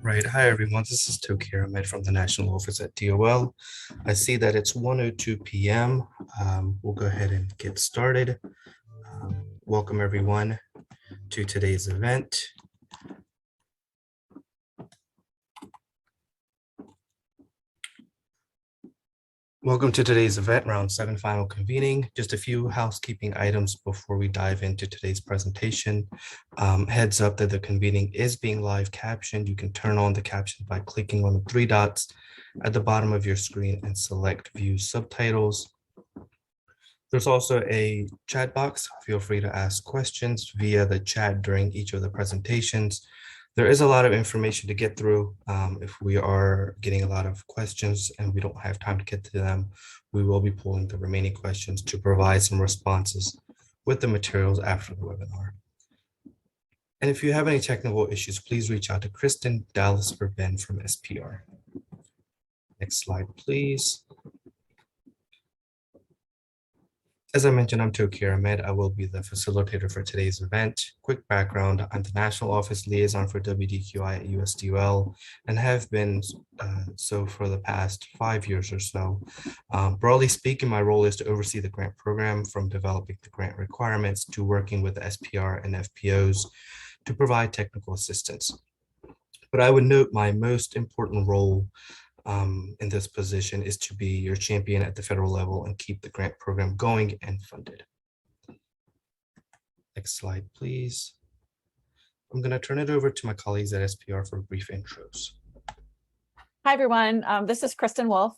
Right. Hi, everyone. This is Tokir Ahmed from the National Office at DOL. I see that it's 1:02 p.m. We'll go ahead and get started. Welcome, everyone, to today's event. Welcome to today's event, round 7 final convening. Just a few housekeeping items before we dive into today's presentation. Heads up that the convening is being live captioned. You can turn on the caption by clicking on the 3 dots at the bottom of your screen and select View Subtitles. There's also a chat box. Feel free to ask questions via the chat during each of the presentations. There is a lot of information to get through. If we are getting a lot of questions and we don't have time to get to them, we will be pulling the remaining questions to provide some responses with the materials after the webinar. And if you have any technical issues, please reach out to Kristen, Dallas, or Ben from SPR. Next slide, please. As I mentioned, I'm Tokir Ahmed. I will be the facilitator for today's event. Quick background, I'm the National Office Liaison for Wdqi at Usdl and have been so for the past 5 years or so. Broadly speaking, my role is to oversee the grant program from developing the grant requirements to working with the SPR and FPOs to provide technical assistance. But I would note my most important role in this position is to be your champion at the federal level and keep the grant program going and funded. Next slide, please. I'm going to turn it over to my colleagues at SPR for brief intros. Hi, everyone. This is Kristen Wolf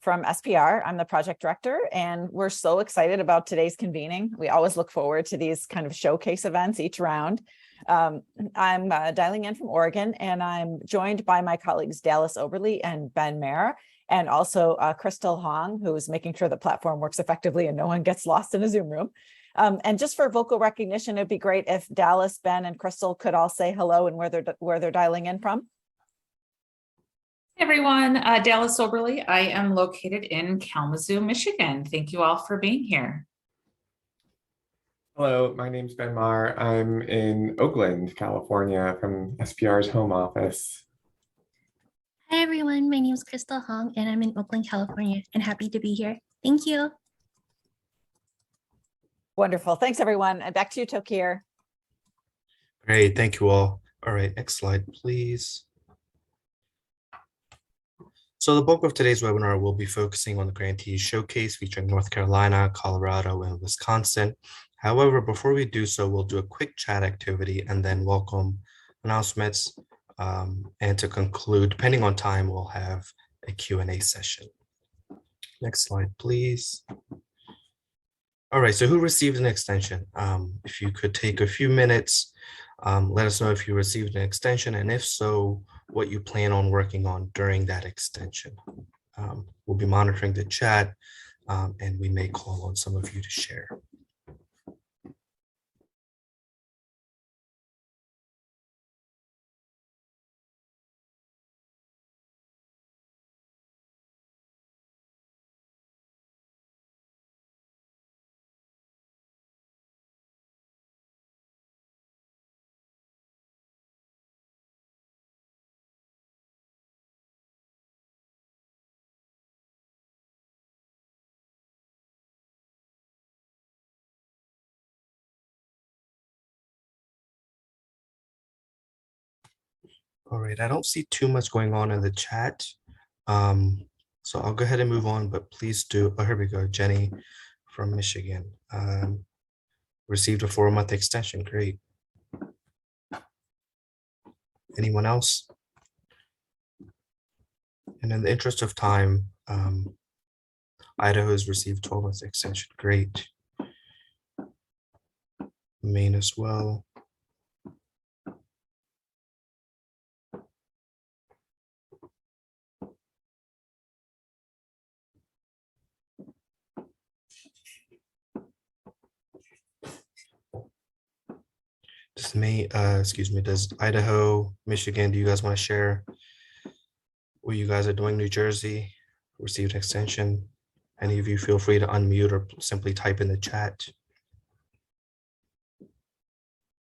from SPR. I'm the project director, and we're so excited about today's convening. We always look forward to these kind of showcase events each round. I'm dialing in from Oregon, and I'm joined by my colleagues Dallas Oberly and Ben Mayer, and also Crystal Hong, who is making sure the platform works effectively and no one gets lost in a Zoom room. And just for vocal recognition, it'd be great if Dallas, Ben, and Crystal could all say hello and where they're dialing in from. Hey everyone, Dallas Oberly. I am located in Kalamazoo, Michigan. Thank you all for being here. Hello, my name's Ben Maher. I'm in Oakland, California from SPR's home office. Hi everyone, my name is Crystal Hong and I'm in Oakland, California and happy to be here. Thank you. Wonderful. Thanks everyone. And back to you, Tokir. Great, thank you all. All right, next slide, please. So the bulk of today's webinar will be focusing on the Grantees Showcase featuring North Carolina, Colorado, and Wisconsin. However, before we do so, we'll do a quick chat activity and then welcome announcements. And to conclude, depending on time, we'll have a Q&A session. Next slide, please. All right, so who received an extension? If you could take a few minutes, let us know if you received an extension, and if so, what you plan on working on during that extension. We'll be monitoring the chat, and we may call on some of you to share. All right, I don't see too much going on in the chat. So I'll go ahead and move on, but please do. Oh, here we go. Jenny from Michigan received a 4-month extension. Great. Anyone else? And in the interest of time, Idaho has received 12-month extension. Great. Maine as well. Does Idaho, Michigan, do you guys want to share what you guys are doing? New Jersey received an extension. Any of you feel free to unmute or simply type in the chat.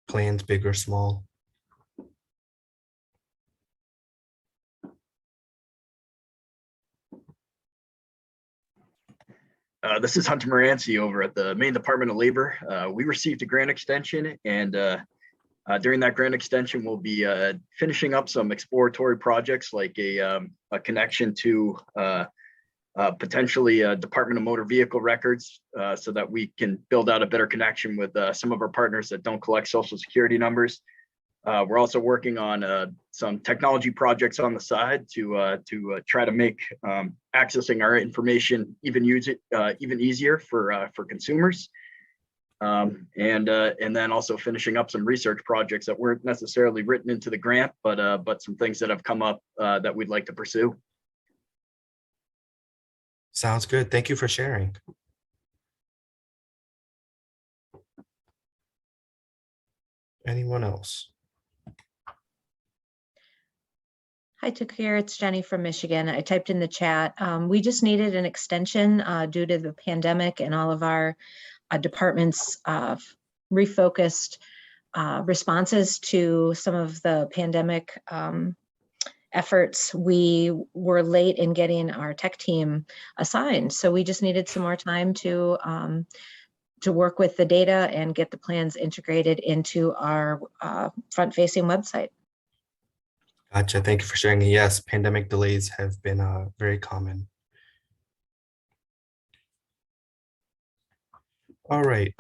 Plans, big or small. This is Hunter Moranci over at the Maine Department of Labor. We received a grant extension, and during that grant extension, we'll be finishing up some exploratory projects like a connection to potentially a Department of Motor Vehicle Records so that we can build out a better connection with some of our partners that don't collect Social Security numbers. We're also working on some technology projects on the side to try to make accessing our information even easier for consumers. And then also finishing up some research projects that weren't necessarily written into the grant, but some things that have come up that we'd like to pursue. Sounds good. Thank you for sharing. Anyone else? Hi, Takir. It's Jenny from Michigan. I typed in the chat. We just needed an extension due to the pandemic and all of our departments refocused responses to some of the pandemic efforts. We were late in getting our tech team assigned, so we just needed some more time to work with the data and get the plans integrated into our front-facing website. Gotcha. Thank you for sharing. Yes, pandemic delays have been very common. All right.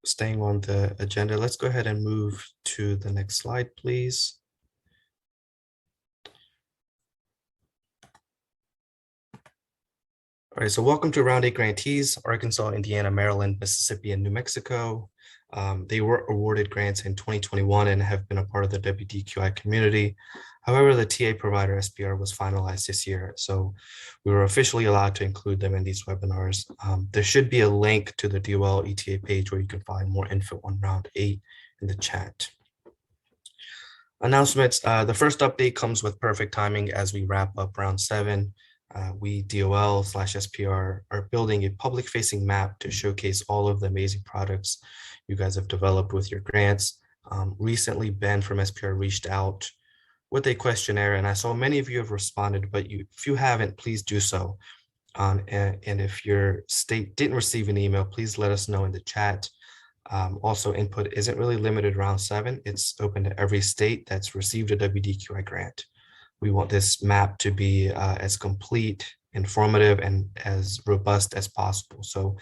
Staying on the agenda, let's go ahead and move to the next slide, please. All right, so welcome to Round 8 grantees, Arkansas, Indiana, Maryland, Mississippi, and New Mexico. They were awarded grants in 2021 and have been a part of the Wdqi community. However, the TA provider SPR was finalized this year, so we were officially allowed to include them in these webinars. There should be a link to the DOL ETA page where you can find more info on Round 8 in the chat. Announcements. The first update comes with perfect timing as we wrap up Round 7. We DOL/SPR are building a public-facing map to showcase all of the amazing products you guys have developed with your grants. Recently, Ben from SPR reached out with a questionnaire, and I saw many of you have responded, but if you haven't, please do so. And if your state didn't receive an email, please let us know in the chat. Also, input isn't really limited to Round 7. It's open to every state that's received a Wdqi grant. We want this map to be as complete, informative, and as robust as possible. So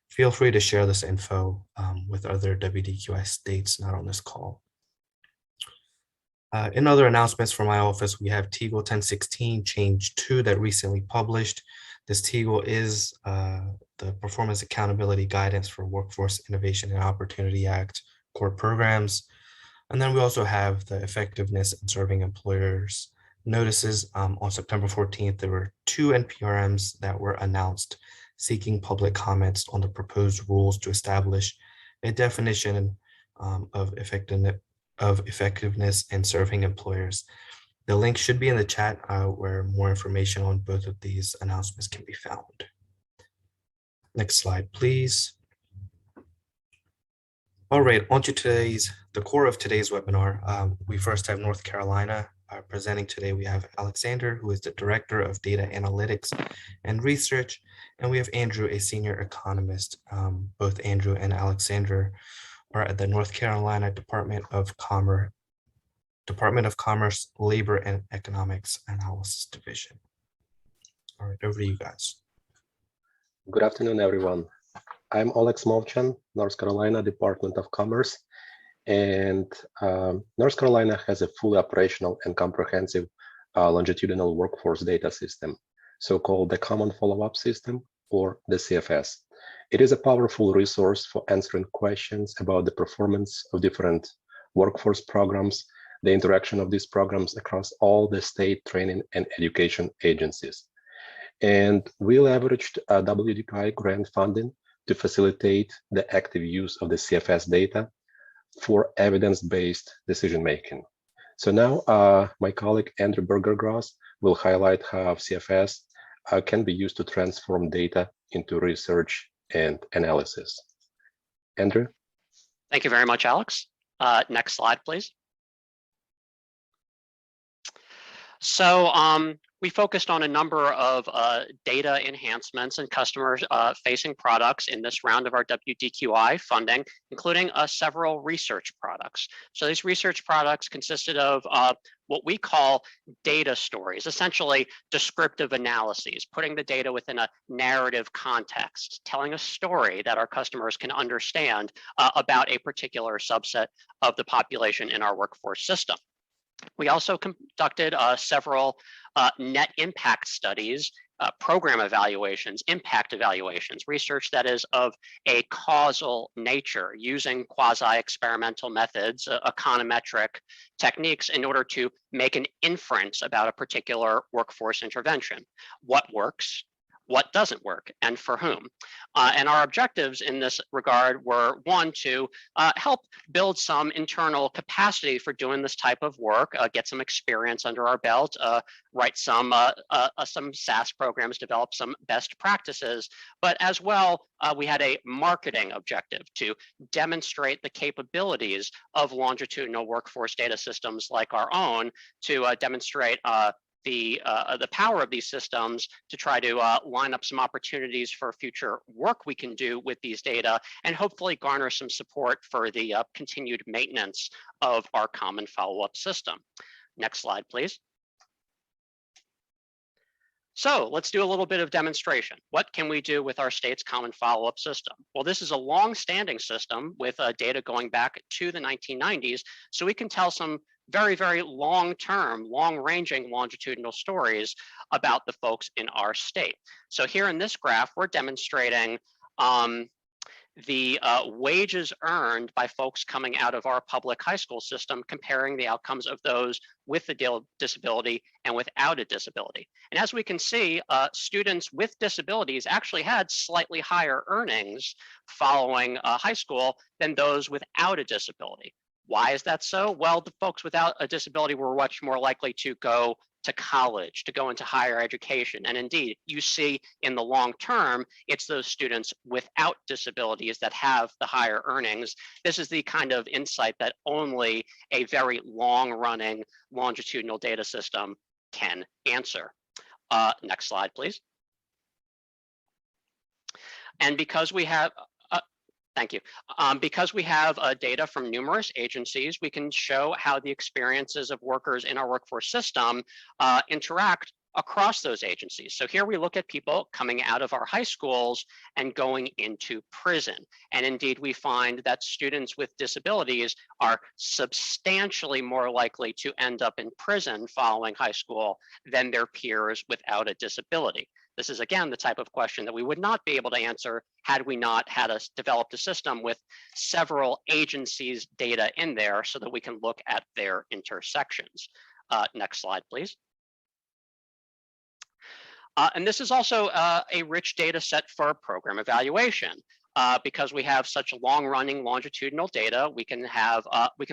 feel free to share this info with other Wdqi states not on this call. In other announcements from my office, we have TEGL 1016 Change 2 that recently published. This TEGL is the Performance Accountability Guidance for Workforce Innovation and Opportunity Act core programs. And then we also have the Effectiveness in Serving Employers notices. On September 14th, there were 2 NPRMs that were announced seeking public comments on the proposed rules to establish a definition of effectiveness in serving employers. The link should be in the chat where more information on both of these announcements can be found. Next slide, please. All right, on to the core of today's webinar. We first have North Carolina. Presenting today, we have Alexander, who is the Director of Data Analytics and Research, and we have Andrew, a Senior Economist. Both Andrew and Alexander are at the North Carolina Department of Commerce, Labor and Economics Analysis Division. All right, over to you guys. Good afternoon, everyone. I'm Alex Movchan, North Carolina Department of Commerce. And North Carolina has a fully operational and comprehensive longitudinal workforce data system, so-called the Common Follow-up System, or the CFS. It is a powerful resource for answering questions about the performance of different workforce programs, the interaction of these programs across all the state training and education agencies. And we leveraged Wdqi grant funding to facilitate the active use of the CFS data for evidence-based decision-making. So now my colleague Andrew Berger-Gross will highlight how CFS can be used to transform data into research and analysis. Andrew? Thank you very much, Alex. Next slide, please. So we focused on a number of data enhancements and customer-facing products in this round of our Wdqi funding, including several research products. So these research products consisted of what we call data stories, essentially descriptive analyses, putting the data within a narrative context, telling a story that our customers can understand about a particular subset of the population in our workforce system. We also conducted several net impact studies, program evaluations, impact evaluations, research that is of a causal nature using quasi-experimental methods, econometric techniques in order to make an inference about a particular workforce intervention. What works? What doesn't work, and for whom. And our objectives in this regard were, one, to help build some internal capacity for doing this type of work, get some experience under our belt, write some SaaS programs, develop some best practices, but as well, we had a marketing objective to demonstrate the capabilities of longitudinal workforce data systems like our own, to demonstrate the power of these systems to try to line up some opportunities for future work we can do with these data, and hopefully garner some support for the continued maintenance of our common follow-up system. Next slide, please. So let's do a little bit of demonstration. What can we do with our state's common follow-up system? Well, this is a long-standing system with data going back to the 1990s, so we can tell some very, very long-term, long-ranging longitudinal stories about the folks in our state. So here in this graph, we're demonstrating the wages earned by folks coming out of our public high school system, comparing the outcomes of those with the disability and without a disability. And as we can see, students with disabilities actually had slightly higher earnings following high school than those without a disability. Why is that so? Well, the folks without a disability were much more likely to go to college, to go into higher education. And indeed, you see in the long term, it's those students without disabilities that have the higher earnings. This is the kind of insight that only a very long-running longitudinal data system can answer. Next slide, please. And because we have thank you. Because we have data from numerous agencies, we can show how the experiences of workers in our workforce system interact across those agencies. So here we look at people coming out of our high schools and going into prison. And indeed, we find that students with disabilities are substantially more likely to end up in prison following high school than their peers without a disability. This is, again, the type of question that we would not be able to answer had we not had us developed a system with several agencies' data in there so that we can look at their intersections. Next slide, please. And this is also a rich data set for program evaluation. Because we have such long-running longitudinal data, we can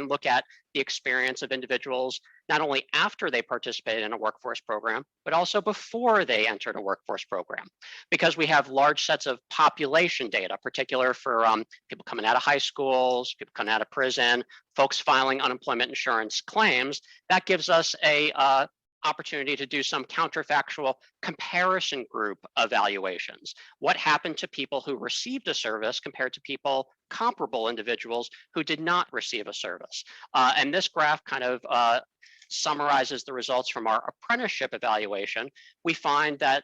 look at the experience of individuals not only after they participated in a workforce program, but also before they entered a workforce program. Because we have large sets of population data, particular for people coming out of high schools, people coming out of prison, folks filing unemployment insurance claims, that gives us a opportunity to do some counterfactual comparison group evaluations. What happened to people who received a service compared to people, comparable individuals, who did not receive a service? And this graph kind of summarizes the results from our apprenticeship evaluation. We find that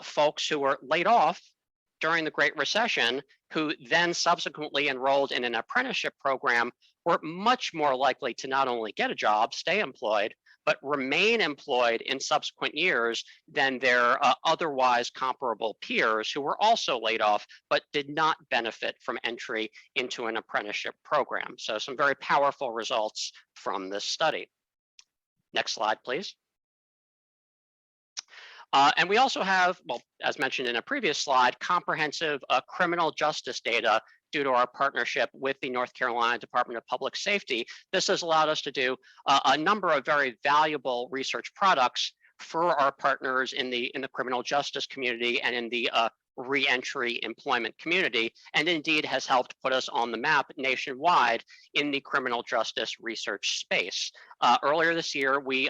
folks who were laid off during the Great Recession, who then subsequently enrolled in an apprenticeship program, were much more likely to not only get a job, stay employed, but remain employed in subsequent years than their otherwise comparable peers who were also laid off, but did not benefit from entry into an apprenticeship program. So some very powerful results from this study. Next slide, please. And we also have, well, as mentioned in a previous slide, comprehensive criminal justice data due to our partnership with the North Carolina Department of Public Safety. This has allowed us to do a number of very valuable research products for our partners in the criminal justice community and in the re-entry employment community, and indeed has helped put us on the map nationwide in the criminal justice research space. Earlier this year, we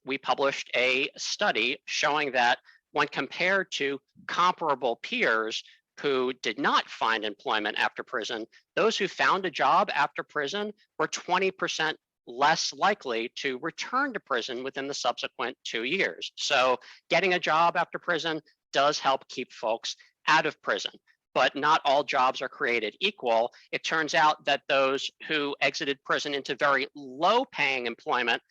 we published a study showing that when compared to comparable peers who did not find employment after prison, those who found a job after prison were 20% less likely to return to prison within the subsequent 2 years. So getting a job after prison does help keep folks out of prison. But not all jobs are created equal. It turns out that those who exited prison into very low-paying employment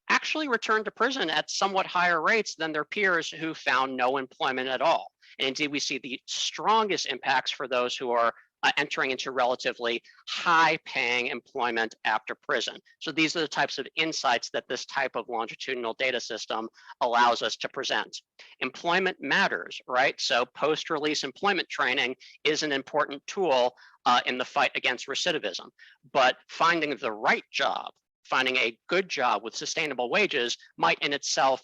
actually returned to prison at somewhat higher rates than their peers who found no employment at all. And indeed, we see the strongest impacts for those who are entering into relatively high-paying employment after prison. So these are the types of insights that this type of longitudinal data system allows us to present. Employment matters, right? So post-release employment training is an important tool in the fight against recidivism. But finding the right job, finding a good job with sustainable wages might in itself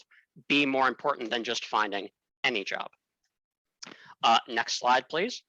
be more important than just finding any job. Next slide, please.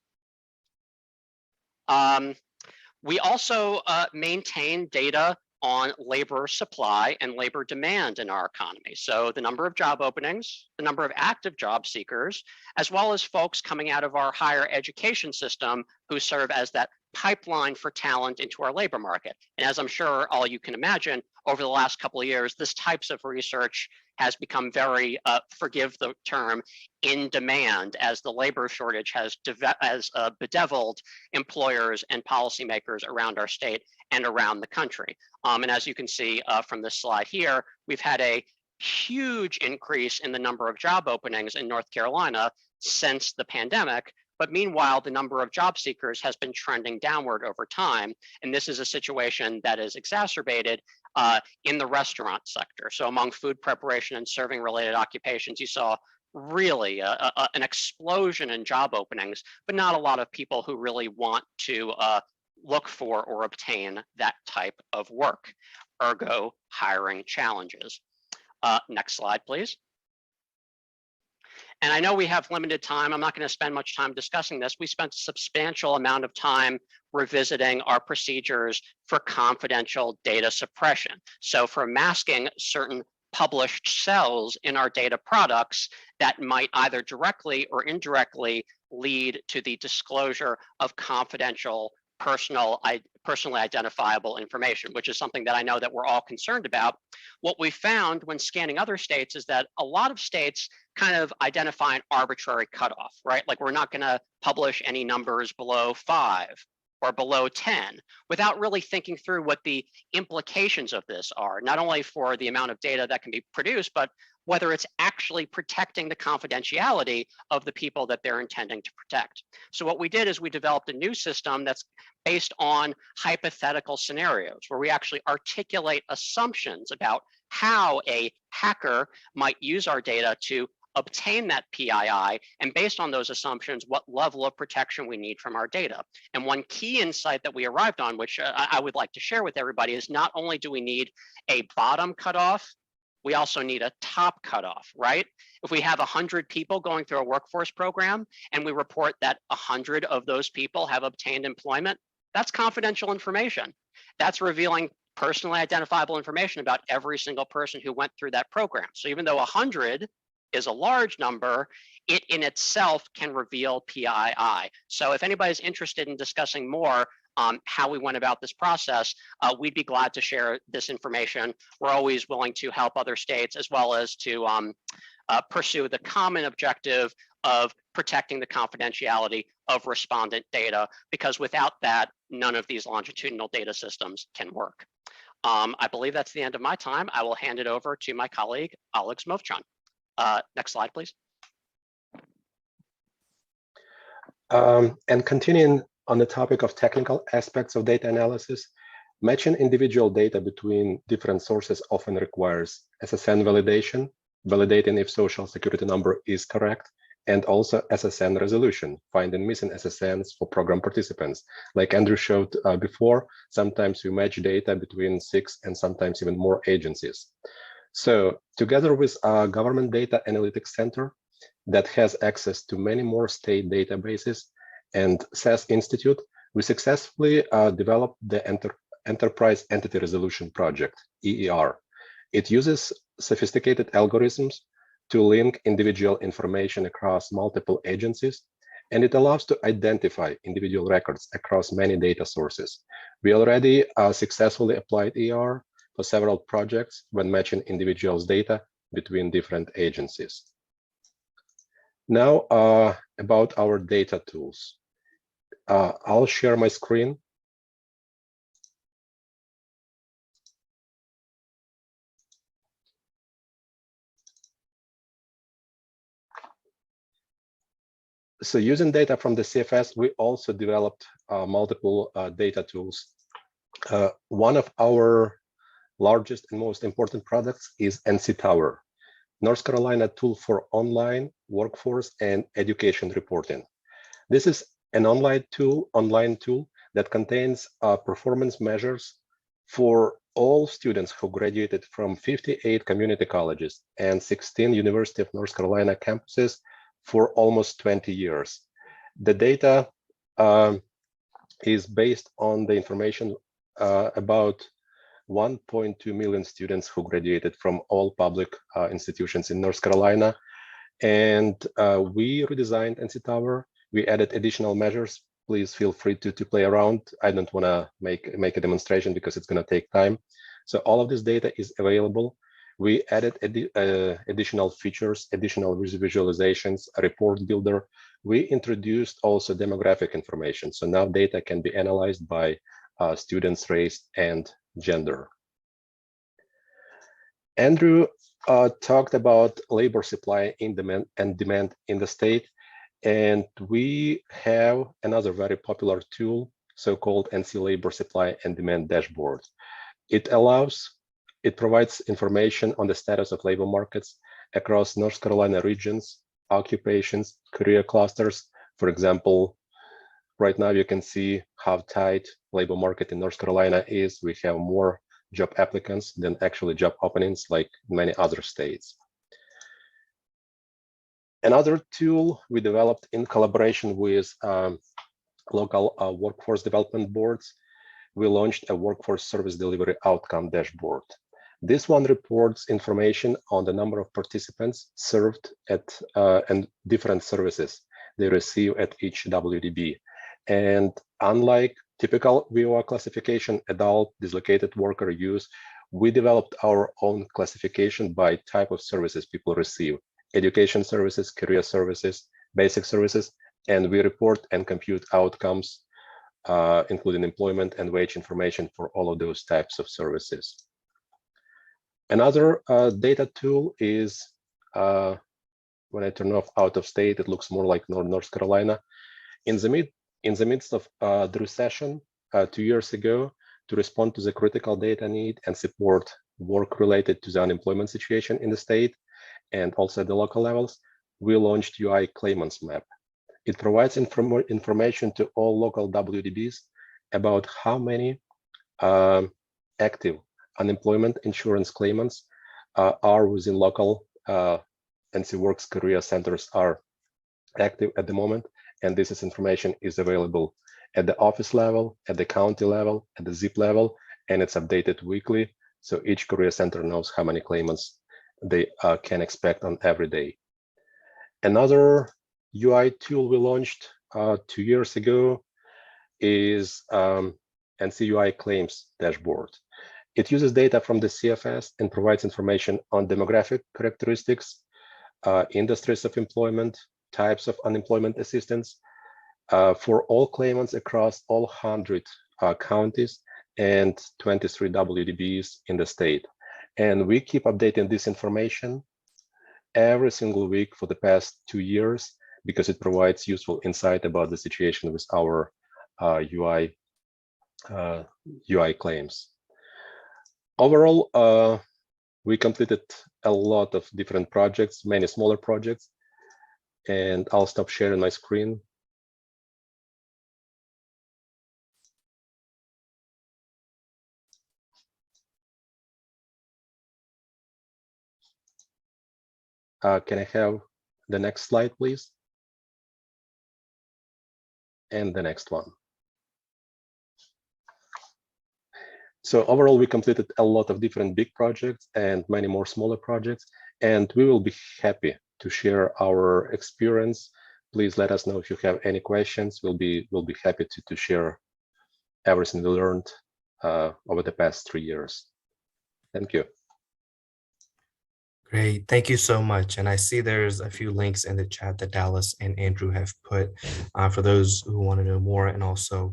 We also maintain data on labor supply and labor demand in our economy. So the number of job openings, the number of active job seekers, as well as folks coming out of our higher education system who serve as that pipeline for talent into our labor market. And as I'm sure all you can imagine, over the last couple of years, this types of research has become very, forgive the term, in demand as the labor shortage has bedeviled employers and policymakers around our state and around the country. And as you can see from this slide here, we've had a huge increase in the number of job openings in North Carolina since the pandemic. But meanwhile, the number of job seekers has been trending downward over time. And this is a situation that is exacerbated in the restaurant sector. So among food preparation and serving related occupations, you saw really an explosion in job openings, but not a lot of people who really want to look for or obtain that type of work, ergo hiring challenges. Next slide, please. And I know we have limited time. I'm not going to spend much time discussing this. We spent a substantial amount of time revisiting our procedures for confidential data suppression. So for masking certain published cells in our data products that might either directly or indirectly lead to the disclosure of confidential personally identifiable information, which is something that I know that we're all concerned about. What we found when scanning other states is that a lot of states kind of identify an arbitrary cutoff, right? Like we're not going to publish any numbers below 5 or below 10 without really thinking through what the implications of this are, not only for the amount of data that can be produced, but whether it's actually protecting the confidentiality of the people that they're intending to protect. So what we did is we developed a new system that's based on hypothetical scenarios where we actually articulate assumptions about how a hacker might use our data to obtain that PII, and based on those assumptions, what level of protection we need from our data. And one key insight that we arrived on, which I would like to share with everybody, is not only do we need a bottom cutoff, we also need a top cutoff, right? If we have 100 people going through a workforce program and we report that 100 of those people have obtained employment, that's confidential information. That's revealing personally identifiable information about every single person who went through that program. So even though 100 is a large number, it in itself can reveal PII. So if anybody's interested in discussing more how we went about this process, we'd be glad to share this information. We're always willing to help other states as well as to pursue the common objective of protecting the confidentiality of respondent data, because without that, none of these longitudinal data systems can work. I believe that's the end of my time. I will hand it over to my colleague, Alex Movchan. Next slide, please. And continuing on the topic of technical aspects of data analysis, matching individual data between different sources often requires SSN validation, validating if social security number is correct, and also SSN resolution, finding missing SSNs for program participants. Like Andrew showed before, sometimes we match data between 6 and sometimes even more agencies. So together with our Government Data Analytics Center that has access to many more state databases and SAS Institute, we successfully developed the Enterprise Entity Resolution Project, EER. It uses sophisticated algorithms to link individual information across multiple agencies, and it allows to identify individual records across many data sources. We already successfully applied ER for several projects when matching individuals' data between different agencies. Now, about our data tools. I'll share my screen. So using data from the CFS, we also developed multiple data tools. One of our largest and most important products is NC Tower, North Carolina tool for online workforce and education reporting. This is an online tool that contains performance measures for all students who graduated from 58 community colleges and 16 University of North Carolina campuses for almost 20 years. The data is based on the information about 1.2 million students who graduated from all public institutions in North Carolina. And we redesigned NC Tower. We added additional measures. Please feel free to play around. I don't want to make a demonstration because it's going to take time. So all of this data is available. We added additional features, additional visualizations, a report builder. We introduced also demographic information. So now data can be analyzed by students' race and gender. Andrew talked about labor supply and demand in the state. And we have another very popular tool, so-called NC Labor Supply and Demand Dashboard. It provides information on the status of labor markets across North Carolina regions, occupations, career clusters. For example, right now you can see how tight labor market in North Carolina is. We have more job applicants than actually job openings like many other states. Another tool we developed in collaboration with local workforce development boards, we launched a workforce service delivery outcome dashboard. This one reports information on the number of participants served at and different services they receive at each WDB. And unlike typical VOA classification, adult, dislocated worker use, we developed our own classification by type of services people receive: education services, career services, basic services, and we report and compute outcomes, including employment and wage information for all of those types of services. Another data tool is, when I turn off out of state, it looks more like North Carolina. In the midst of the recession 2 years ago, to respond to the critical data need and support work related to the unemployment situation in the state, and also at the local levels, we launched UI Claimants Map. It provides information to all local WDBs about how many active unemployment insurance claimants are within local NC Works career centers are active at the moment. And this information is available at the office level, at the county level, at the zip level, and it's updated weekly. So each career center knows how many claimants they can expect on every day. Another UI tool we launched 2 years ago is NC UI Claims Dashboard. It uses data from the CFS and provides information on demographic characteristics, industries of employment, types of unemployment assistance for all claimants across all 100 counties and 23 WDBs in the state. And we keep updating this information every single week for the past 2 years because it provides useful insight about the situation with our UI claims. Overall, we completed a lot of different projects, many smaller projects, and I'll stop sharing my screen. Can I have the next slide, please? And the next one. So overall, we completed a lot of different big projects and many more smaller projects, and we will be happy to share our experience. Please let us know if you have any questions. We'll be happy to share everything we learned over the past 3 years. Thank you. Great, thank you so much. And I see there's a few links in the chat that Dallas and Andrew have put for those who want to know more, and also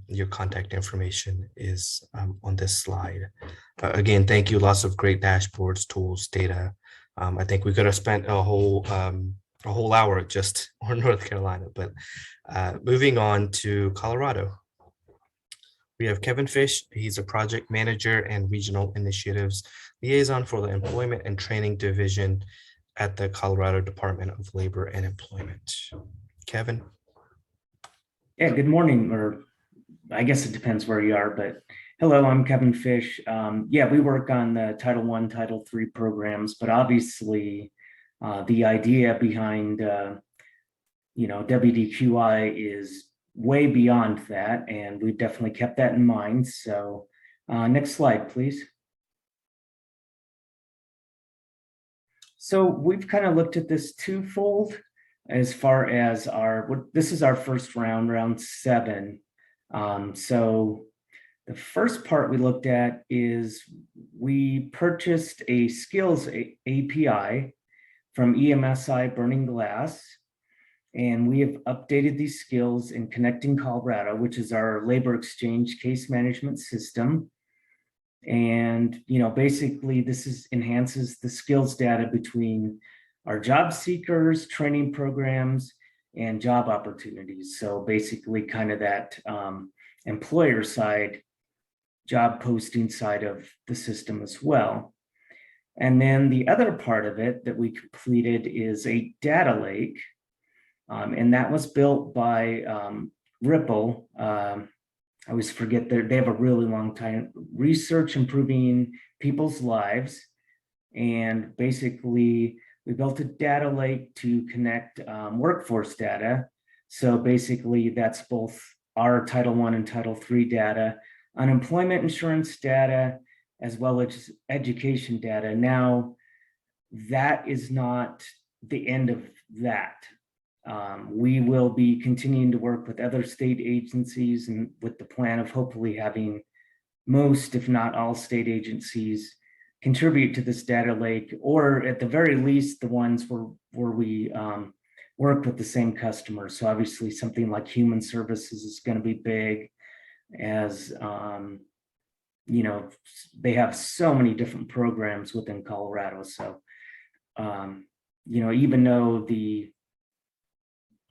your contact information is on this slide. Again, thank you. Lots of great dashboards, tools, data. I think we could have spent a whole hour just on North Carolina, but moving on to Colorado. We have Kevin Fish. He's a project manager and regional initiatives liaison for the Employment and Training Division at the Colorado Department of Labor and Employment. Kevin. Yeah, good morning, or I guess it depends where you are, but hello, I'm Kevin Fish. Yeah, we work on the Title I, Title III programs, but obviously the idea behind WDQI is way beyond that, and we've definitely kept that in mind. So next slide, please. So we've kind of looked at this twofold as far as this is our first round, round 7. So the first part we looked at is we purchased a skills API from EMSI Burning Glass, and we have updated these skills in Connecting Colorado, which is our labor exchange case management system. And basically this enhances the skills data between our job seekers, training programs, and job opportunities. So basically kind of that employer side, job posting side of the system as well. And then the other part of it that we completed is a data lake. And that was built by Ripple. I always forget they have a really long time, research improving people's lives. And basically we built a data lake to connect workforce data. So basically that's both our Title I and Title III data, unemployment insurance data, as well as education data. Now, that is not the end of that. We will be continuing to work with other state agencies and with the plan of hopefully having most, if not all, state agencies contribute to this data lake, or at the very least, the ones where we work with the same customers. So obviously something like human services is going to be big, as they have so many different programs within Colorado. So, even though the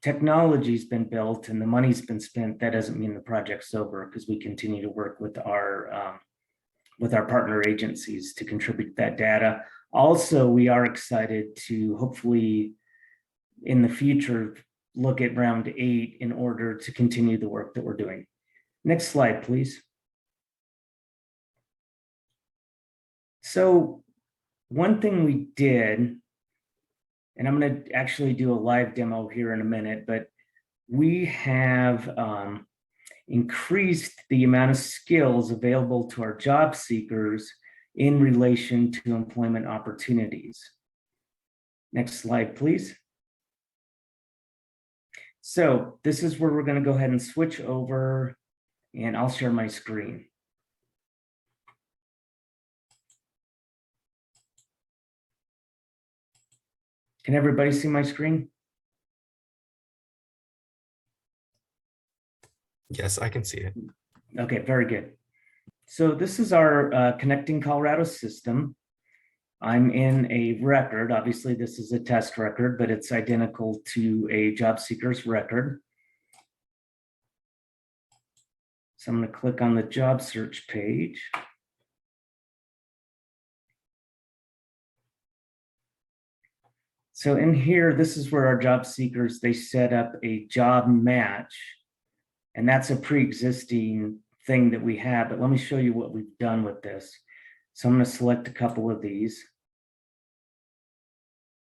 technology's been built and the money's been spent, that doesn't mean the project's over, because we continue to work with our partner agencies to contribute that data. Also, we are excited to hopefully in the future look at round 8 in order to continue the work that we're doing. Next slide, please. So one thing we did, and I'm going to actually do a live demo here in a minute, but we have increased the amount of skills available to our job seekers in relation to employment opportunities. Next slide, please. So this is where we're going to go ahead and switch over, and I'll share my screen. Can everybody see my screen? Yes, I can see it. Okay, very good. So this is our Connecting Colorado system. I'm in a record. Obviously, this is a test record, but it's identical to a job seeker's record. So I'm going to click on the job search page. So in here, this is where our job seekers, they set up a job match, and that's a pre-existing thing that we have, but let me show you what we've done with this. So I'm going to select a couple of these.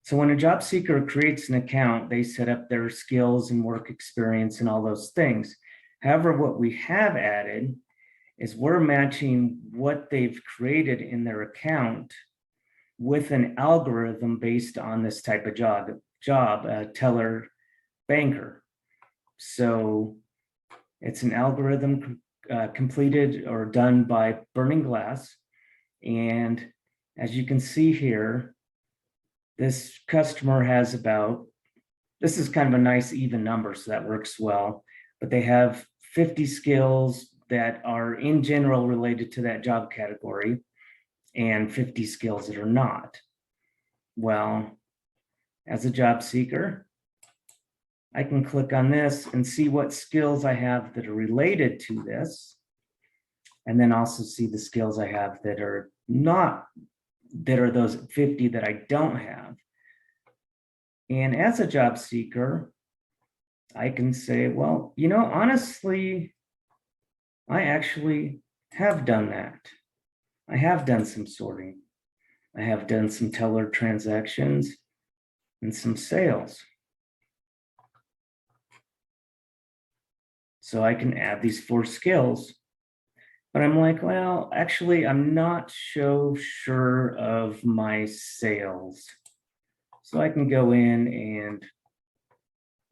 So when a job seeker creates an account, they set up their skills and work experience and all those things. However, what we have added is we're matching what they've created in their account with an algorithm based on this type of job, teller banker. So it's an algorithm completed or done by Burning Glass. And as you can see here, this customer has this is kind of a nice even number, so that works well, but they have 50 skills that are in general related to that job category and 50 skills that are not. Well, as a job seeker, I can click on this and see what skills I have that are related to this, and then also see the skills I have that are not, that are those 50 that I don't have. And as a job seeker, I can say, well, you know, honestly, I actually have done that. I have done some sorting. I have done some teller transactions and some sales. So I can add these 4 skills, but I'm like, well, actually, I'm not so sure of my sales. So I can go in and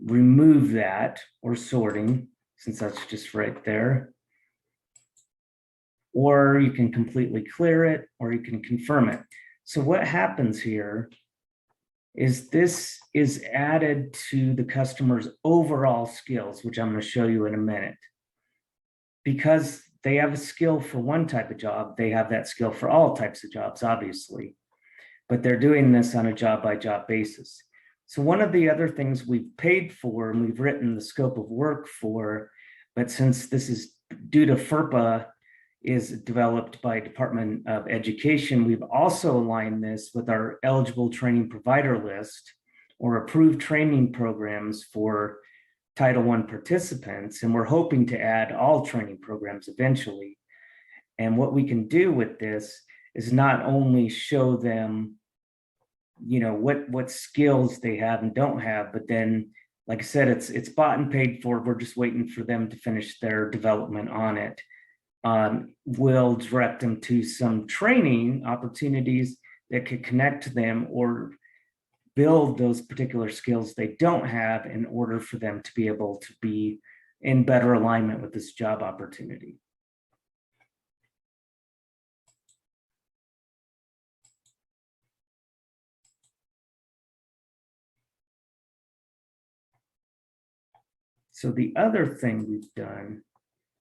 remove that, or sorting, since that's just right there. Or you can completely clear it, or you can confirm it. So what happens here is this is added to the customer's overall skills, which I'm going to show you in a minute. Because they have a skill for one type of job, they have that skill for all types of jobs, obviously. But they're doing this on a job-by-job basis. So one of the other things we've paid for, and we've written the scope of work for, but since this is due to FERPA, is developed by Department of Education, we've also aligned this with our eligible training provider list, or approved training programs for Title I participants, and we're hoping to add all training programs eventually. And what we can do with this is not only show them, you know, what skills they have and don't have, but then, like I said, it's bought and paid for. We're just waiting for them to finish their development on it. We'll direct them to some training opportunities that could connect them or build those particular skills they don't have in order for them to be able to be in better alignment with this job opportunity. So the other thing we've done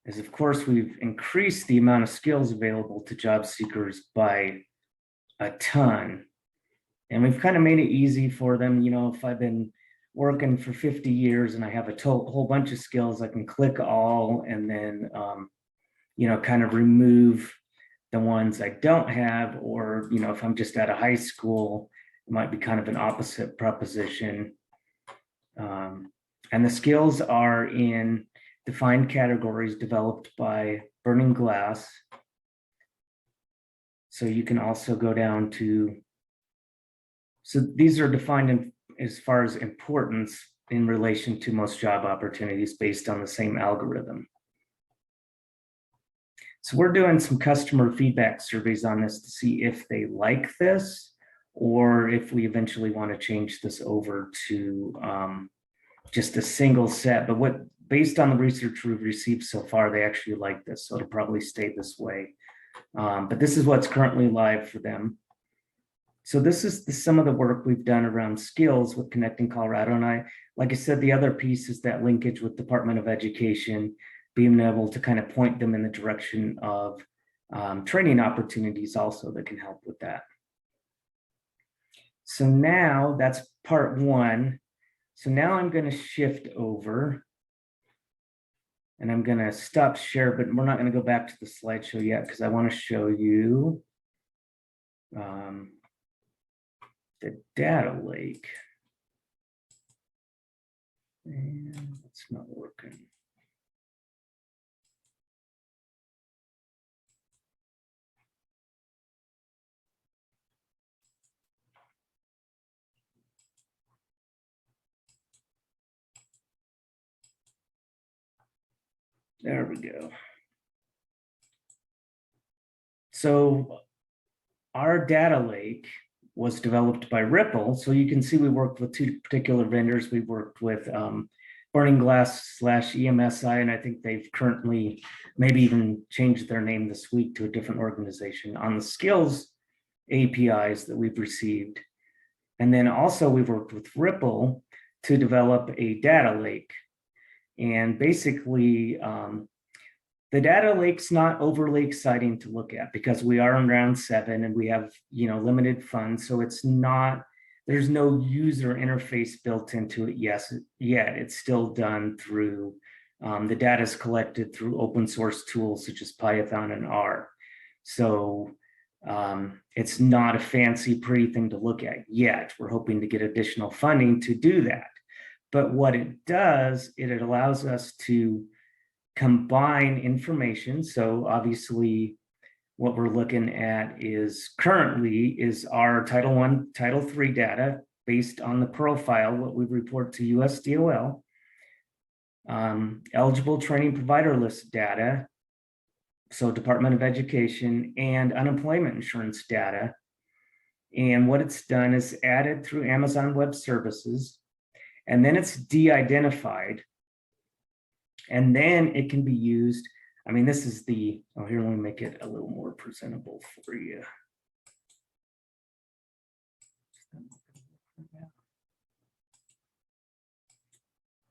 is, of course, we've increased the amount of skills available to job seekers by a ton. And we've kind of made it easy for them. You know, if I've been working for 50 years and I have a whole bunch of skills, I can click all and then, you know, kind of remove the ones I don't have. Or, you know, if I'm just out of high school, it might be kind of an opposite proposition. And the skills are in defined categories developed by Burning Glass. So you can also go down to, so these are defined in, as far as importance in relation to most job opportunities based on the same algorithm. So we're doing some customer feedback surveys on this to see if they like this, or if we eventually want to change this over to just a single set. But based on the research we've received so far, they actually like this, so it'll probably stay this way. But this is what's currently live for them. So this is some of the work we've done around skills with Connecting Colorado. And like I said, the other piece is that linkage with Department of Education, being able to kind of point them in the direction of training opportunities also that can help with that. So now that's part one. So now I'm going to shift over and I'm going to stop share, but we're not going to go back to the slideshow yet because I want to show you the data lake. And it's not working. There we go. So our data lake was developed by Ripple. So you can see we worked with two particular vendors. We worked with Burning Glass / EMSI, and I think they've currently maybe even changed their name this week to a different organization on the skills APIs that we've received. And then also we've worked with Ripple to develop a data lake. And basically, the data lake's not overly exciting to look at because we are in round 7 and we have, limited funds. So it's not, there's no user interface built into it yet. It's still done through, the data is collected through open source tools such as Python and R. So it's not a fancy, pretty thing to look at yet. We're hoping to get additional funding to do that. But what it does, it allows us to combine information. So obviously what we're looking at is currently is our Title I, Title III data based on the profile, what we report to USDOL, eligible training provider list data, so Department of Education, and unemployment insurance data. And what it's done is added through Amazon Web Services, and then it's de-identified. And then it can be used. I mean, this is the, oh, here, let me make it a little more presentable for you.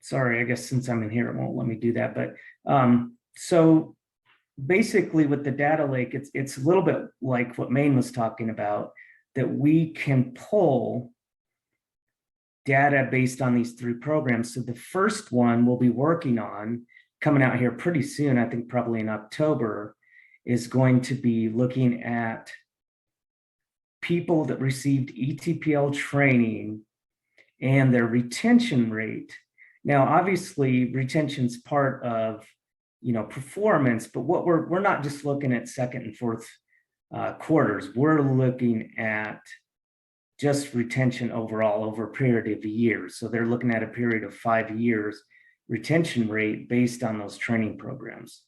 Sorry, I guess since I'm in here, it won't let me do that. But so basically with the data lake, it's a little bit like what Maine was talking about, that we can pull data based on these 3 programs. So the first one we'll be working on coming out here pretty soon, I think probably in October, is going to be looking at people that received ETPL training and their retention rate. Now, obviously retention's part of, performance, but what we're not just looking at second and fourth quarters, we're looking at just retention overall over a period of years. So they're looking at a period of 5 years retention rate based on those training programs.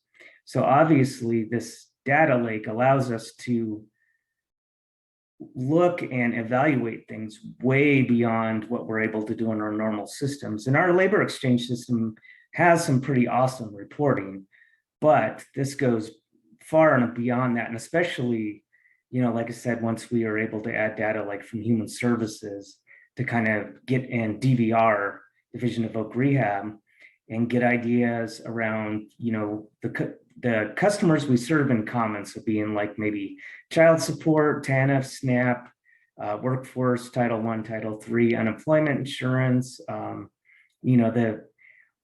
So obviously this data lake allows us to look and evaluate things way beyond what we're able to do in our normal systems. And our labor exchange system has some pretty awesome reporting, but this goes far and beyond that. And especially, like I said, once we are able to add data like from human services to kind of get in DVR, Division of Voc Rehab, and get ideas around, the customers we serve in common. So being like maybe child support, TANF, SNAP, workforce, Title I, Title III, unemployment insurance,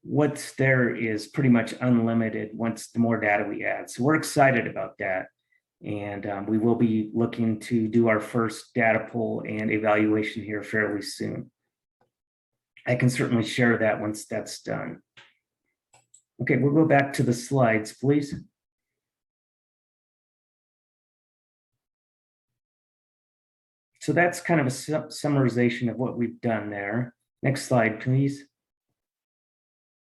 what's there is pretty much unlimited once the more data we add. So we're excited about that. And we will be looking to do our first data pull and evaluation here fairly soon. I can certainly share that once that's done. Okay, we'll go back to the slides, please. So that's kind of a summarization of what we've done there. Next slide, please.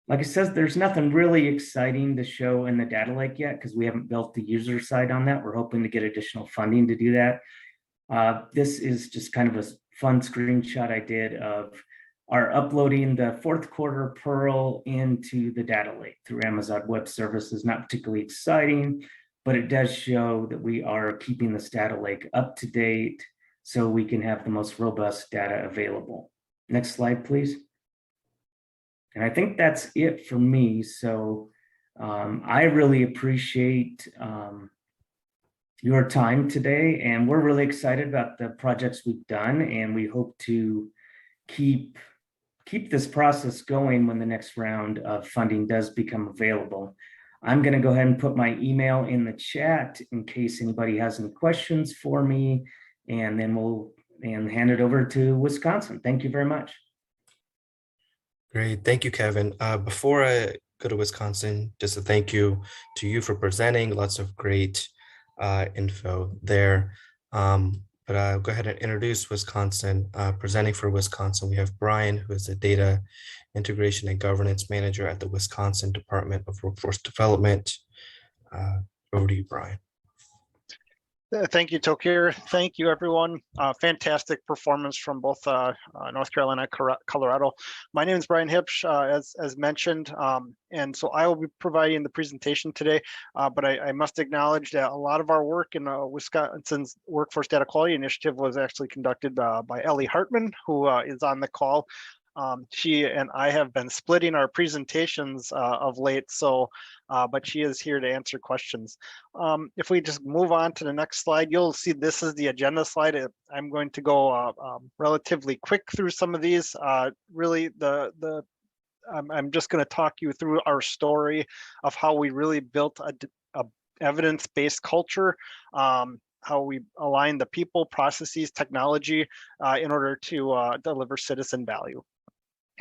Like I said, there's nothing really exciting to show in the data lake yet because we haven't built the user side on that. We're hoping to get additional funding to do that. This is just kind of a fun screenshot I did of our uploading the 4th quarter Pearl into the data lake through Amazon Web Services. Not particularly exciting, but it does show that we are keeping this data lake up to date so we can have the most robust data available. Next slide, please. And I think that's it for me. So I really appreciate your time today, and we're really excited about the projects we've done, and we hope to keep this process going when the next round of funding does become available. I'm going to go ahead and put my email in the chat in case anybody has any questions for me, and then we'll hand it over to Wisconsin. Thank you very much. Great. Thank you, Kevin. Before I go to Wisconsin, just a thank you to you for presenting. Lots of great info there. But I'll go ahead and introduce Wisconsin. Presenting for Wisconsin, we have Brian, who is the Data Integration and Governance Manager at the Wisconsin Department of Workforce Development. Over to you, Brian. Thank you, Tokir. Thank you, everyone. Fantastic performance from both North Carolina and Colorado. My name is Brian Hipsch, as mentioned, and so I will be providing the presentation today, but I must acknowledge that a lot of our work in Wisconsin's Workforce Data Quality Initiative was actually conducted by Ellie Hartman, who is on the call. She and I have been splitting our presentations of late, so but she is here to answer questions. If we just move on to the next slide, you'll see this is the agenda slide. I'm going to go relatively quick through some of these. Really, I'm just going to talk you through our story of how we really built a evidence-based culture, how we align the people, processes, technology in order to deliver citizen value.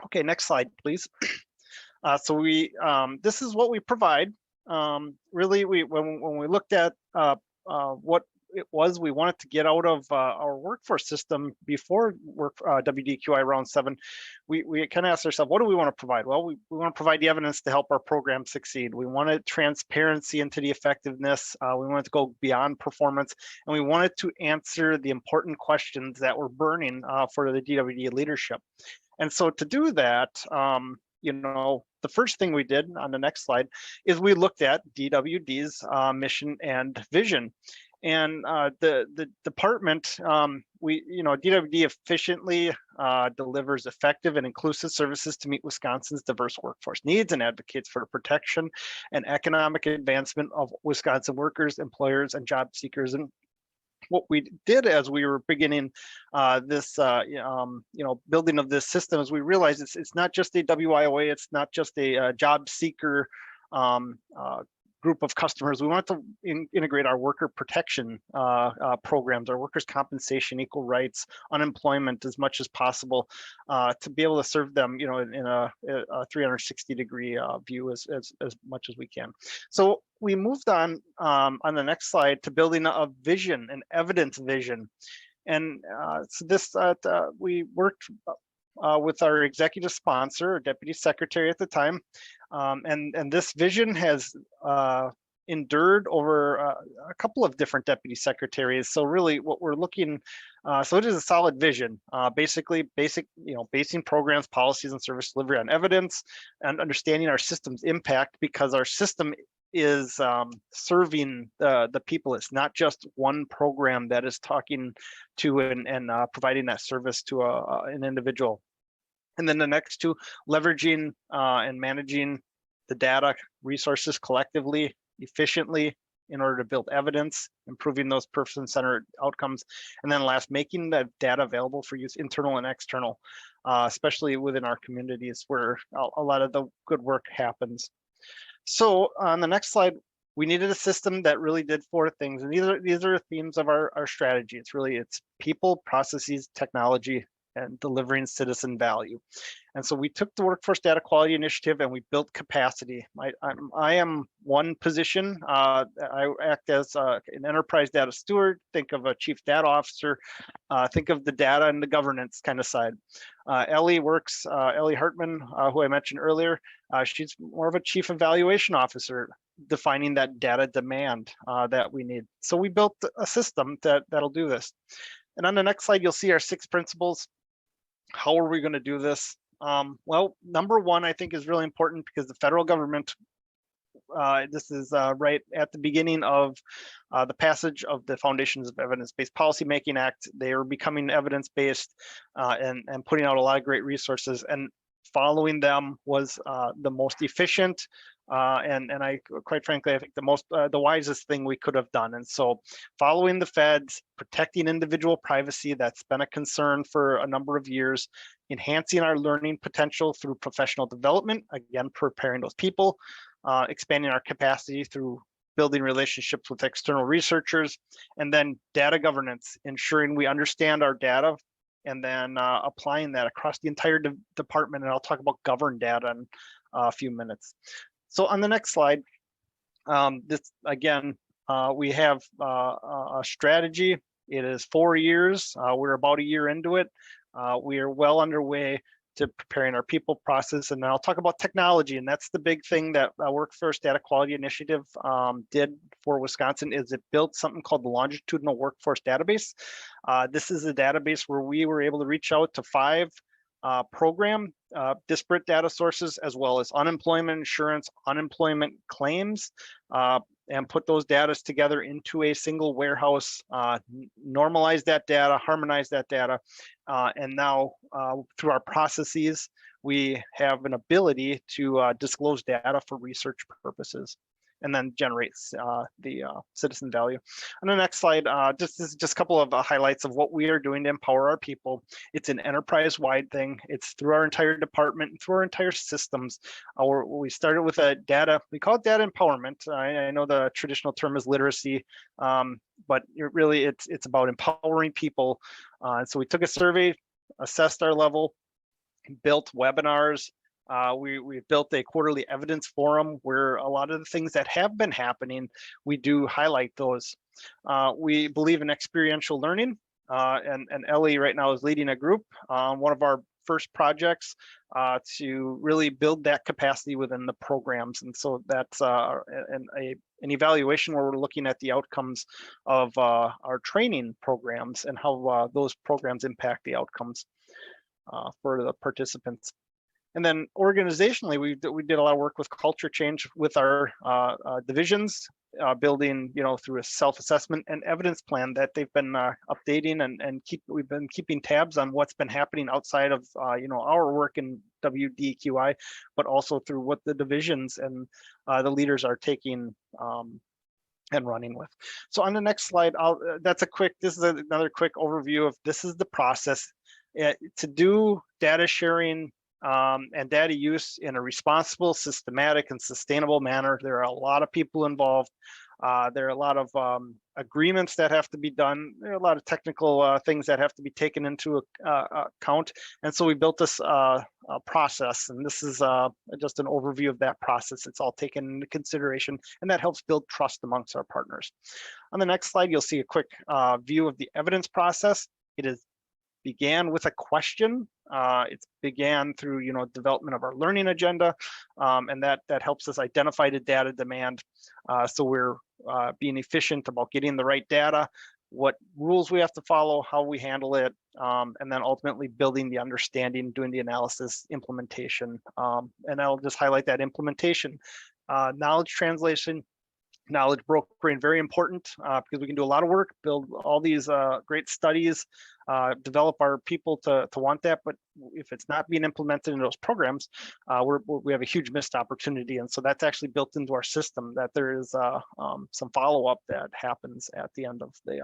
Okay, next slide, please. So this is what we provide. Really, when we looked at what it was we wanted to get out of our workforce system before WDQI round 7, we kind of asked ourselves, what do we want to provide? Well, we want to provide the evidence to help our program succeed. We wanted transparency into the effectiveness. We wanted to go beyond performance, and we wanted to answer the important questions that were burning for the DWD leadership. And so to do that, the first thing we did on the next slide is we looked at DWD's mission and vision. And the department, DWD efficiently delivers effective and inclusive services to meet Wisconsin's diverse workforce needs and advocates for the protection and economic advancement of Wisconsin workers, employers, and job seekers. And what we did as we were beginning this, building of this system is we realized it's not just a WIOA, it's not just a job seeker group of customers. We want to integrate our worker protection programs, our workers' compensation, equal rights, unemployment as much as possible to be able to serve them, in a 360-degree view as much as we can. So we moved on the next slide to building a vision, an evidence vision. And so this, we worked with our executive sponsor, or deputy secretary at the time. And this vision has endured over a couple of different deputy secretaries. So really what we're looking, so it is a solid vision, basically basing programs, policies, and service delivery on evidence and understanding our system's impact, because our system is serving the people. It's not just one program that is talking to and providing that service to an individual. And then the next two, leveraging and managing the data resources collectively, efficiently, in order to build evidence, improving those person-centered outcomes. And then last, making the data available for use, internal and external, especially within our communities where a lot of the good work happens. So on the next slide, we needed a system that really did 4 things. And these are themes of our strategy. It's people, processes, technology, and delivering citizen value. And so we took the Workforce Data Quality Initiative and we built capacity. I am one position. I act as an enterprise data steward. Think of a chief data officer. Think of the data and the governance kind of side. Ellie Hartman, who I mentioned earlier, she's more of a chief evaluation officer, defining that data demand that we need. So we built a system that'll do this. And on the next slide, you'll see our 6 principles. How are we going to do this? Well, number 1, I think, is really important because the federal government, this is right at the beginning of the passage of the Foundations of Evidence-Based Policymaking Act. They are becoming evidence-based and putting out a lot of great resources. And following them was the most efficient and I, quite frankly, I think the wisest thing we could have done. And so following the feds, protecting individual privacy, that's been a concern for a number of years, enhancing our learning potential through professional development, again, preparing those people, expanding our capacity through building relationships with external researchers, and then data governance, ensuring we understand our data and then applying that across the entire department. And I'll talk about governed data in a few minutes. So on the next slide, this again, we have a strategy. It is 4 years. We're about a year into it. We are well underway to preparing our people, process, and then I'll talk about technology. And that's the big thing that Workforce Data Quality Initiative did for Wisconsin is it built something called the Longitudinal Workforce Database. This is a database where we were able to reach out to 5 program disparate data sources, as well as unemployment insurance, unemployment claims, and put those data together into a single warehouse, normalize that data, harmonize that data, and now through our processes, we have an ability to disclose data for research purposes, and then generates the citizen value. On the next slide, this is just a couple of highlights of what we are doing to empower our people. It's an enterprise-wide thing. It's through our entire department, through our entire systems. We started with a data, we call it data empowerment. I know the traditional term is literacy, but it's about empowering people. And so we took a survey, assessed our level, built webinars. We built a quarterly evidence forum where a lot of the things that have been happening, we do highlight those. We believe in experiential learning, and Ellie right now is leading a group on one of our first projects to really build that capacity within the programs. And so that's an evaluation where we're looking at the outcomes of our training programs and how those programs impact the outcomes for the participants. And then organizationally, we did a lot of work with culture change with our divisions, building, through a self-assessment and evidence plan that they've been updating, and we've been keeping tabs on what's been happening outside of our work in Wdqi, but also through what the divisions and the leaders are taking and running with. So on the next slide, this is another quick overview of this is the process to do data sharing and data use in a responsible, systematic, and sustainable manner. There are a lot of people involved. There are a lot of agreements that have to be done. There are a lot of technical things that have to be taken into account. And so we built this process, and this is just an overview of that process. It's all taken into consideration, and that helps build trust amongst our partners. On the next slide, you'll see a quick view of the evidence process. It began with a question. It began through development of our learning agenda, and that helps us identify the data demand. So we're being efficient about getting the right data, what rules we have to follow, how we handle it, and then ultimately building the understanding, doing the analysis, implementation. And I'll just highlight that implementation. Knowledge translation, knowledge brokering, very important because we can do a lot of work, build all these great studies, develop our people to want that, but if it's not being implemented in those programs, we have a huge missed opportunity. And so that's actually built into our system, that there is some follow-up that happens at the end of the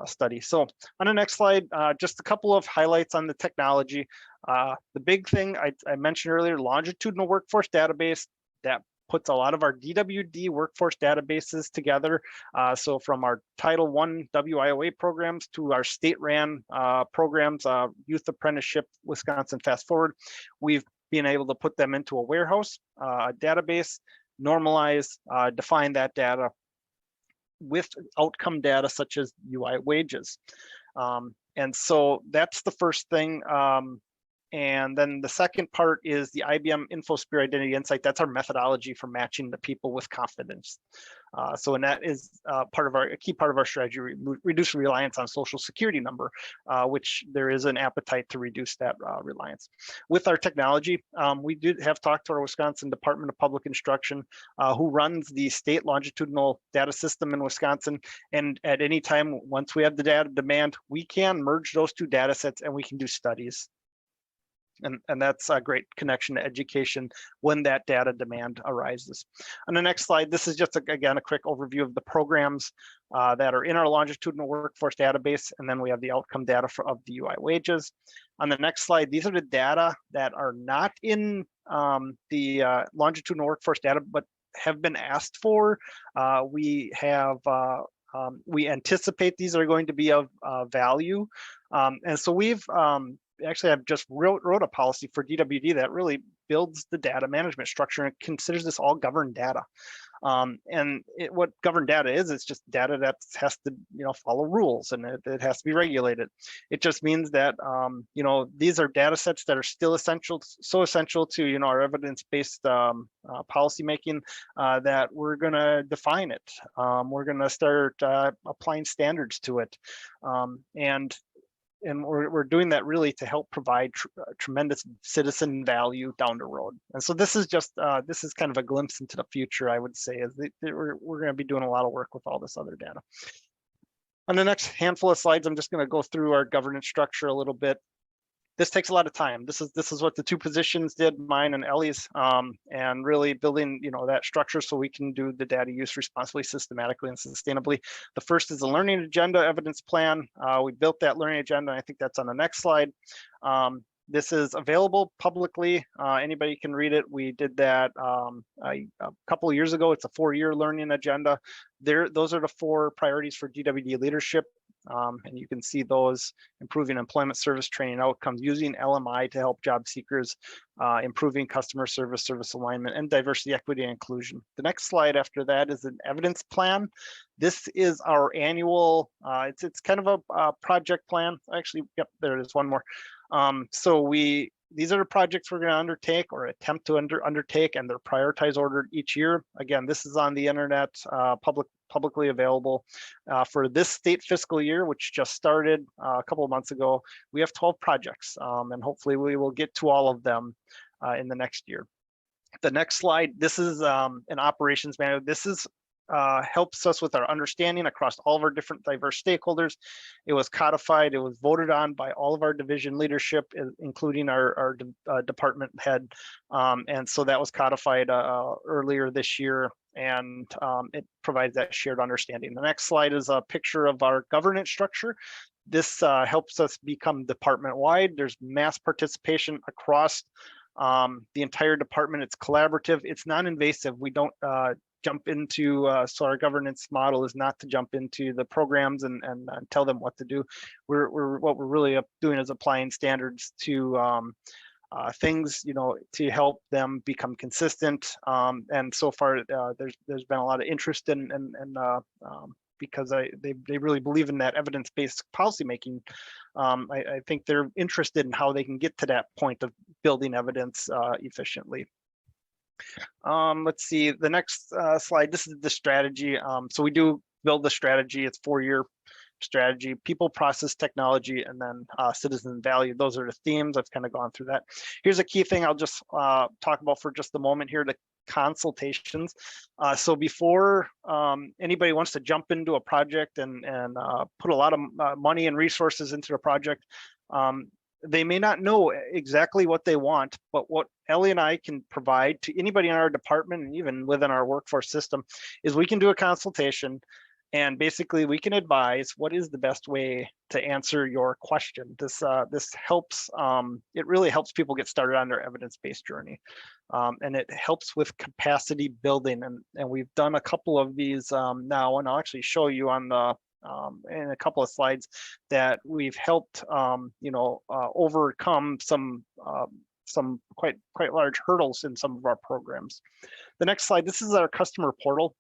study. So on the next slide, just a couple of highlights on the technology. The big thing I mentioned earlier, longitudinal workforce database, that puts a lot of our DWD workforce databases together. So from our Title I WIOA programs to our state-ran programs, Youth Apprenticeship, Wisconsin Fast Forward, we've been able to put them into a warehouse, a database, normalize, define that data with outcome data such as UI wages. And so that's the first thing. And then the second part is the IBM InfoSphere Identity Insight. That's our methodology for matching the people with confidence. And that is a key part of our strategy, reduce reliance on Social Security number, which there is an appetite to reduce that reliance. With our technology, we have talked to our Wisconsin Department of Public Instruction, who runs the state longitudinal data system in Wisconsin. And at any time, once we have the data demand, we can merge those two data sets and we can do studies. And that's a great connection to education when that data demand arises. On the next slide, this is just, again, a quick overview of the programs that are in our longitudinal workforce database, and then we have the outcome data of the UI wages. On the next slide, these are the data that are not in the longitudinal workforce data, but have been asked for. We anticipate these are going to be of value. And so we've I've just wrote a policy for DWD that really builds the data management structure and considers this all governed data. What governed data is, it's just data that has to, follow rules, and it has to be regulated. It just means that, these are data sets that are still essential, so essential to, our evidence-based policymaking, that we're going to define it. We're going to start applying standards to it. And we're doing that really to help provide tremendous citizen value down the road. And so this is just this is kind of a glimpse into the future, I would say, is that we're going to be doing a lot of work with all this other data. On the next handful of slides, I'm just going to go through our governance structure a little bit. This takes a lot of time. This is what the two positions did, mine and Ellie's, and really building, that structure so we can do the data use responsibly, systematically, and sustainably. The first is the learning agenda evidence plan. We built that learning agenda. I think that's on the next slide. This is available publicly. Anybody can read it. We did that a couple of years ago. It's a 4-year learning agenda. Those are the 4 priorities for DWD leadership. And you can see those: improving employment service training outcomes, using LMI to help job seekers, improving customer service alignment, and diversity, equity, and inclusion. The next slide after that is an evidence plan. This is our annual, it's kind of a project plan. Actually, yep, there is one more. These are the projects we're going to undertake or attempt to undertake, and they're prioritized ordered each year. Again, this is on the internet, publicly available. For this state fiscal year, which just started a couple of months ago, we have 12 projects, and hopefully we will get to all of them in the next year. The next slide, this is an operations manual. This is helps us with our understanding across all of our different diverse stakeholders. It was codified, it was voted on by all of our division leadership, including our department head. And so that was codified earlier this year, and it provides that shared understanding. The next slide is a picture of our governance structure. This helps us become department-wide. There's mass participation across the entire department. It's collaborative, it's non-invasive. We don't jump into, so our governance model is not to jump into the programs and tell them what to do. What we're really doing is applying standards to things, to help them become consistent. And so far, there's been a lot of interest in because they really believe in that evidence-based policymaking. I think they're interested in how they can get to that point of building evidence efficiently. Let's see, the next slide, this is the strategy. So we do build the strategy. It's 4-year strategy: people, process, technology, and then citizen value. Those are the themes. I've kind of gone through that. Here's a key thing I'll just talk about for just a moment here: the consultations. So before anybody wants to jump into a project and put a lot of money and resources into the project, they may not know exactly what they want, but what Ellie and I can provide to anybody in our department and even within our workforce system is we can do a consultation, and basically we can advise what is the best way to answer your question. This helps, it really helps people get started on their evidence-based journey. And it helps with capacity building. And we've done a couple of these now, and I'll actually show you on the in a couple of slides that we've helped overcome some quite large hurdles in some of our programs. The next slide, this is our customer portal.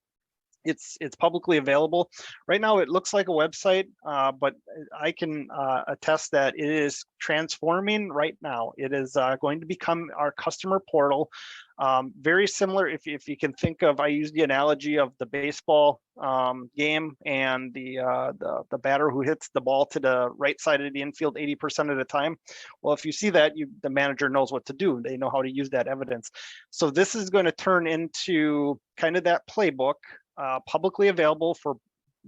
It's publicly available. Right now it looks like a website, but I can attest that it is transforming right now. It is going to become our customer portal. Very similar, if you can think of, I use the analogy of the baseball game and the batter who hits the ball to the right side of the infield 80% of the time. Well, if you see that, the manager knows what to do. They know how to use that evidence. So this is going to turn into kind of that playbook, publicly available for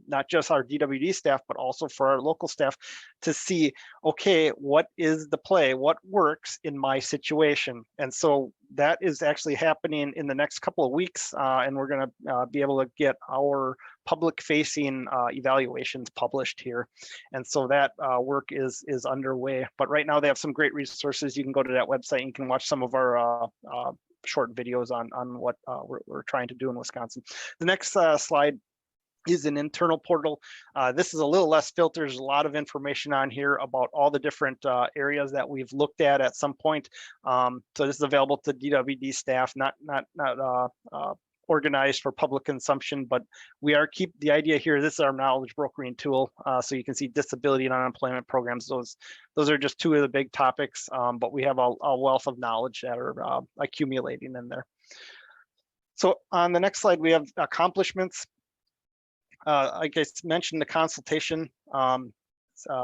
not just our DWD staff, but also for our local staff to see, okay, what is the play? What works in my situation? And so that is actually happening in the next couple of weeks. And we're going to be able to get our public facing evaluations published here. And so that work is underway. But right now they have some great resources. You can go to that website and you can watch some of our short videos on what we're trying to do in Wisconsin. The next slide is an internal portal. This is a little less filtered. There's a lot of information on here about all the different areas that we've looked at some point. So this is available to DWD staff, not organized for public consumption, but we are the idea here. This is our knowledge brokering tool, so you can see disability and unemployment programs. Those are just two of the big topics, but we have a wealth of knowledge that are accumulating in there. So on the next slide, we have accomplishments. Like I mentioned, the consultation.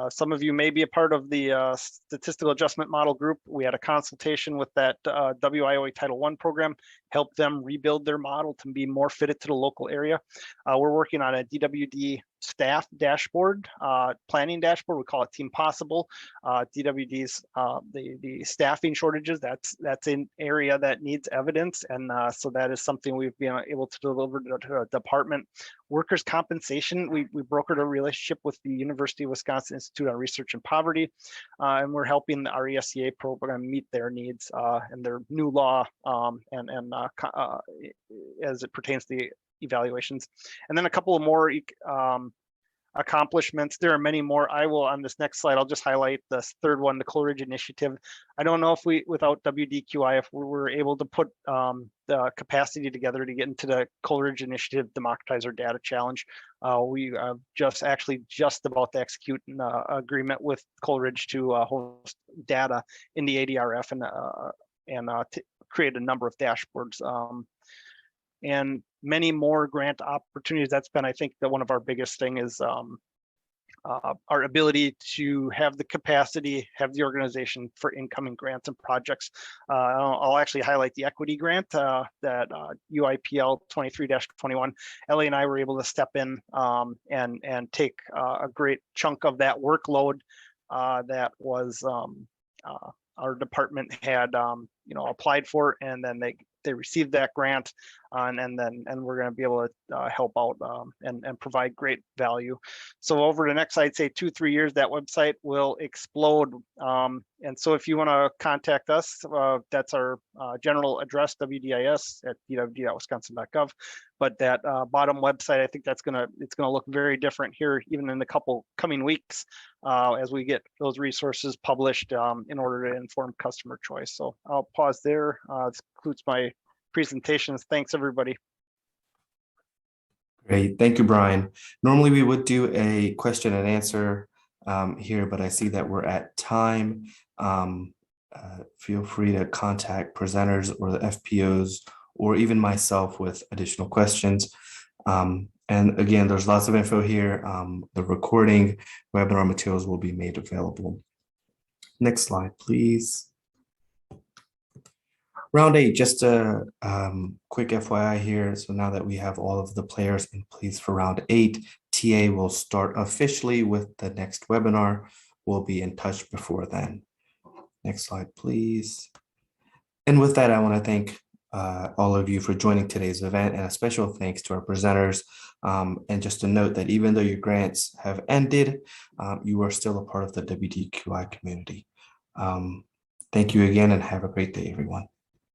Some of you may be a part of the statistical adjustment model group. We had a consultation with that WIOA Title I program, help them rebuild their model to be more fitted to the local area. We're working on a DWD staff dashboard, planning dashboard. We call it Team Possible. DWD's the staffing shortages. That's an area that needs evidence, and so that is something we've been able to deliver to the department. Workers' compensation. We brokered a relationship with the University of Wisconsin Institute on Research and Poverty, and we're helping our ESEA program meet their needs and their new law as it pertains to the evaluations. And then a couple of more accomplishments. There are many more. I will, on this next slide, I'll just highlight the third one, the Coleridge Initiative. I don't know if without WDQI, if we were able to put the capacity together to get into the Coleridge Initiative Democratizer Data Challenge. We just about to execute an agreement with Coleridge to host data in the ADRF and create a number of dashboards. And many more grant opportunities. That's been, I think, one of our biggest thing is our ability to have the capacity, have the organization for incoming grants and projects. I'll actually highlight the equity grant that UIPL 23-21. Ellie and I were able to step in and take a great chunk of that workload that was our department had applied for, and then they received that grant, and we're going to be able to help out and provide great value. So over the next, I'd say 2-3 years, that website will explode. And so if you want to contact us, that's our general address, wdis@dwd.wisconsin.gov. But that bottom website, I think it's gonna look very different here, even in the couple coming weeks, as we get those resources published in order to inform customer choice. So I'll pause there. This concludes my presentations. Thanks, everybody. Great, thank you, Brian. Normally we would do a question and answer here, but I see that we're at time. Feel free to contact presenters or the FPOs or even myself with additional questions. And again, there's lots of info here. The recording webinar materials will be made available. Next slide, please. Round 8, just a quick FYI here. So now that we have all of the players in place for round 8, TA will start officially with the next webinar. We'll be in touch before then. Next slide, please. And with that, I want to thank all of you for joining today's event, and a special thanks to our presenters. And just to note that even though your grants have ended, you are still a part of the WDQI community. Thank you again, and have a great day, everyone.